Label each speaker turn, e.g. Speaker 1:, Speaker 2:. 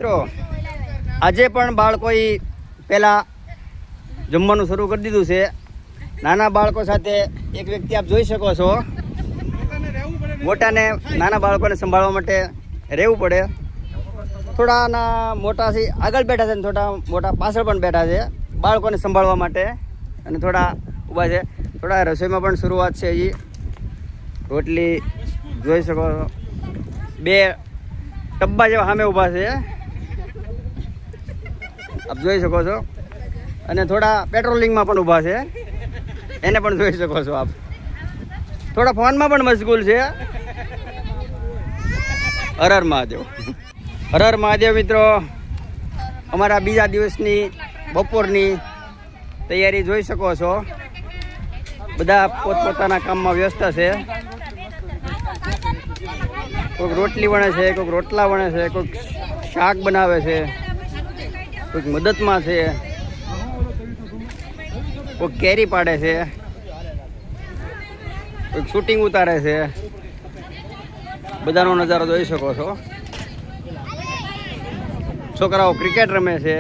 Speaker 1: મિત્રો આજે પણ બાળકોએ પહેલાં જમવાનું શરૂ કરી દીધું છે. નાના બાળકો સાથે એક વ્યક્તિ આપ જોઈ શકો છો. મોટાને નાના બાળકોને સંભાળવા માટે રહેવું પડે. થોડા મોટા છે આગળ બેઠા છે ને થોડા મોટા પાછળ પણ બેઠા છે બાળકોને સંભાળવા માટે, અને થોડા ઊભા છે. થોડા રસોઈમાં પણ શરૂઆત છે. હજી રોટલી જોઈ શકો છો. 2 ટબ્બા જેવા સામે ઊભા છે આપ જોઈ શકો છો. અને થોડા પેટ્રોલિંગમાં પણ ઊભા છે, એને પણ જોઈ શકો છો આપ. થોડા ફોનમાં પણ મશગુલ છે. હર હર મહાદેવ, હર હર મહાદેવ. મિત્રો અમારા બીજા દિવસની બપોરની તૈયારી જોઈ શકો છો. બધા પોતપોતાના કામમાં વ્યસ્ત છે. કોઈક રોટલી વણે છે, કોઈક રોટલા વણે છે, કોઈક શાક બનાવે છે, કોઈક મદદમાં છે, કોઈક કેરી પાડે છે, કોઈક શૂટિંગ ઉતારે છે. બધાનો નજારો જોઈ શકો છો. છોકરાઓ ક્રિકેટ રમે છે.